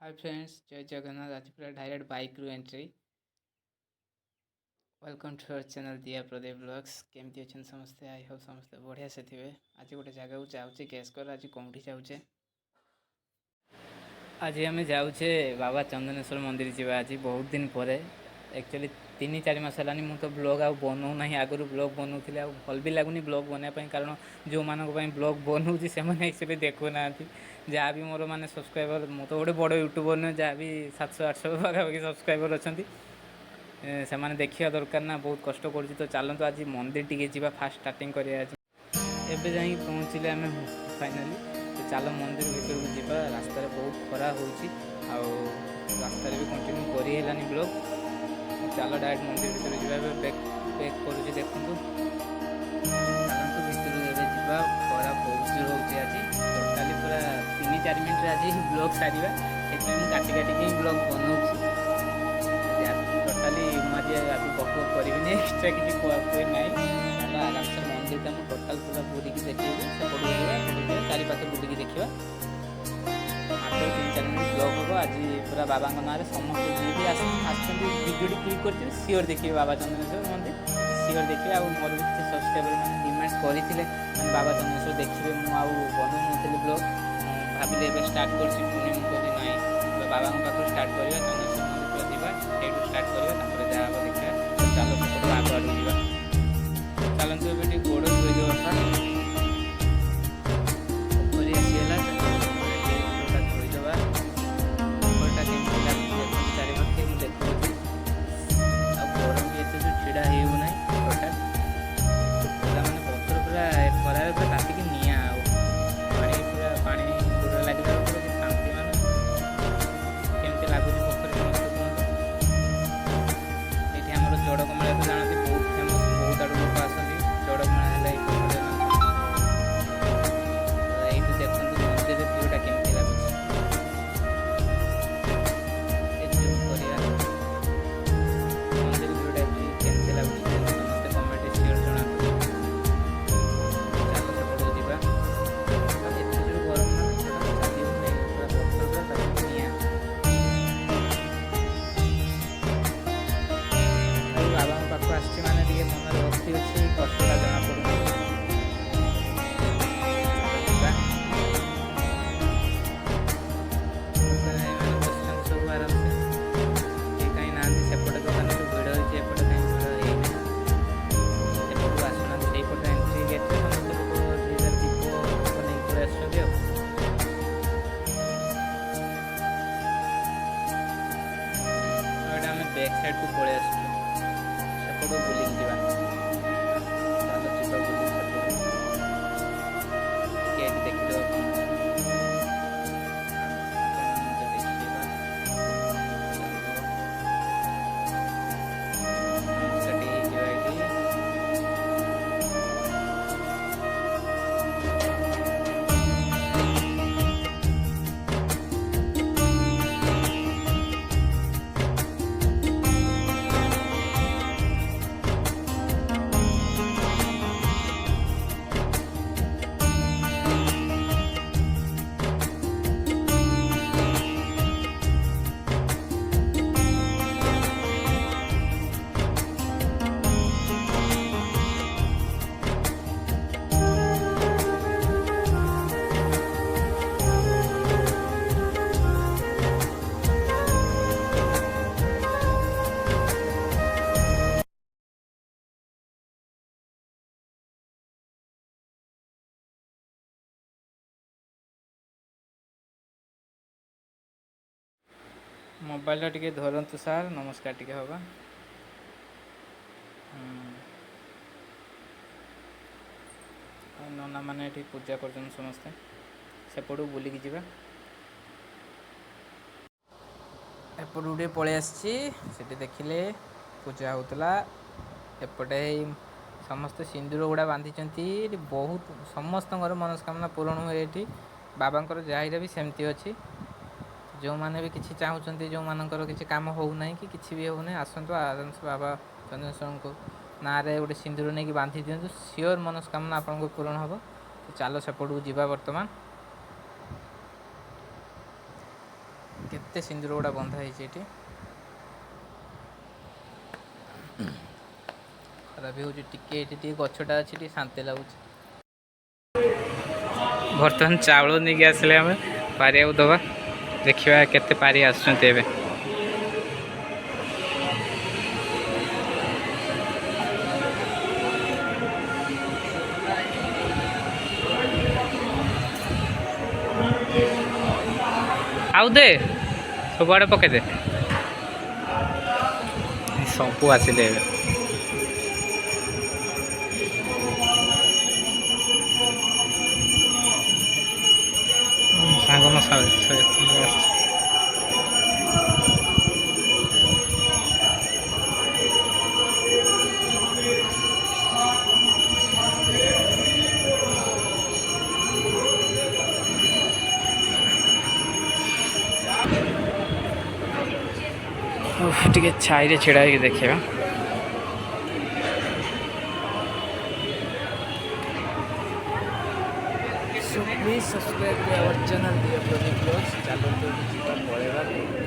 Hi friends, जय जगन्नाथ। आज पूरा डायरेक्ट बाइक रु entry. Welcome to our channel Diya Pradeep blogs. केमती अच्छे समस्ते? आई होप समस्ते बढ़िया से थे। आज गोटे जगह को जाऊे गेस कर आज कौटी जाऊे। आज आम जाऊे बाबा चंदनेश्वर मंदिर जावा। आज बहुत दिन पर एक्चुअली 3-4 मास है मु तो ब्लॉग आ बनाऊ ना। आगु ब्लॉग बनाऊे आ भल भी लगुनि ब्लॉग बनवाई, कारण जो मानी ब्लॉग बनाऊँगी से एक्चुअली देखुना। जहाँ भी मोर मैंने सब्सक्राइबर, मु तो गोटे बड़ यूट्यूबर नुहे, जहाँ भी 700-800 पाखापाखि सब्सक्राइबर अच्छा से देखा दरकार ना। बहुत कष्ट कर तो चलतु आज मंदिर टी जा फास्ट स्टार्टिंग करा। आज एवं जा पहुँचले आम फाइनाली। तो चलो मंदिर भीतर को जीवा। रास्तार बहुत खरा हो रास्तार भी कंटिन्यू कर ब्लॉग। चलो डायरेक्ट मंदिर भीतर जावा। बैक करुँ देखु चलतु भीतर जा। खरा बहुत जोर हो आज टोटाली पूरा 3-4 मिनट आज ब्लॉग सारा। से काटी काटिक ब्लॉग बनाऊँ। टोटाली मुझे अभी बक करी एक्सट्रा किसी कहु ना। चलो आराम से मंदिर का मुझे टोटाल पूरा बुलिकी देखिए। से चारि पाखे बुलिकी देखा। मात्र 3-4 मिनट ब्लॉग हम। आज पूरा बाबा ना समस्त जी भी भिडियो क्लिक कर सियोर देखिए बाबा चंदनेश्वर मंदिर सियोर देखिए। मोर भी किसी सब्सक्राइबर मैंने डिमांड करते बाबा चंदनेश्वर देखिए। मुझे बनाऊनी ब्लॉग भाविले स्टार्ट कर ना बाबा पाखु स्टार्ट करवा। चंदनेश्वर मंदिर पूरा जावा से स्टार्ट करवा जहाँ हम देखा। चलो सेपट आग आड़ जा। चलतु ए गोड़ धोईदेव। पोखरी आसीगला गोटा धोईदेवा। पोखरटा केमती लगुच चारिपाखे मुझे देखुची। आ गरम भी एत जो ढड़ा होना हठात पूरा मैंने पथर पूरा खरार पूरा तातिक निआ पानी पूरा पानी गोड़ लगे पूरा शांति मान केमती लगुच पोखरी समस्त कहते। ये आम जोड़क मेला तो जानते बहुत फेमस। बहुत आड़ लोक आसती जोड़क मेला है। ये देखते मंदिर व्यूटा केमती लगुच। मंदिर व्यूटा केमती लगुच समस्त कमेंट शेयर जना। चलो सेपटू जा। एत जो गरम ना चली पूरा पथर पूरा निआ। बाबा पाखु आसची माने मन भक्ति अच्छी कष्टा जना पड़ू। सब आराम से कहीं ना सेपटे दुकान सब भिड़ होती एपटे कहीं भिड़ होना। एपटू आसुना से एंट्री गेट समस्त लोग दीप नहीं पड़े आम बैक साइड को पलि आसू। सेपटू बुलिक जा। चलो जीवा बुलिक सेपटू गेट देखिदेव। मोबाइल टिके धरतु सार। नमस्कार टिके हवा। नना मैंने ये पूजा कर समस्ते। सेपटू बुलिकी जा। एपट गोटे पलि आसी देखिले पूजा होता। एपटे समस्त सिंदूर गुड़ा बांधी। बहुत समस्त मनस्कामना पूरण हुए। ये बाबा जहाँ भी सेमती अच्छी। जो मैंने भी किसी चाहते जो मानकर किसी काम होना कि किसी भी होना आसतु आराम से बाबा चंद्रेश्वर को ना गोटे सिंदूर नहीं बांधी दिंतु। सियोर मनस्कामना आपको पूरण हम। तो चलो सेपट को जा। बर्तमान କେତେ ସିନ୍ଦୁର ଗୁଡ଼ା ବନ୍ଧା ହେଇଛି ଏଠି। ଖରା ବି ହେଉଛି ଟିକେ, ଏଠି ଟିକେ ଗଛଟା ଅଛି, ଟିକେ ଶାନ୍ତି ଲାଗୁଛି। ବର୍ତ୍ତମାନ ଚାଉଳ ନେଇକି ଆସିଲେ ଆମେ ପାରିବାକୁ ଦେବା, ଦେଖିବା କେତେ ପାରି ଆସୁଛନ୍ତି ଏବେ। ଆଉ ଦେ ସବୁଆଡ଼େ ପକେଇଦେ। ସବୁ ଆସିଲେ ଏବେ। ସାଙ୍ଗ ମୋ ଆସିଛି। ଟିକେ ଛାଇରେ ଛିଡ଼ା ହେଇକି ଦେଖିବା। So please subscribe to our channel, dear Blogging Vlogs। ଚାଲନ୍ତୁ ଯିବା ପଳେଇବା।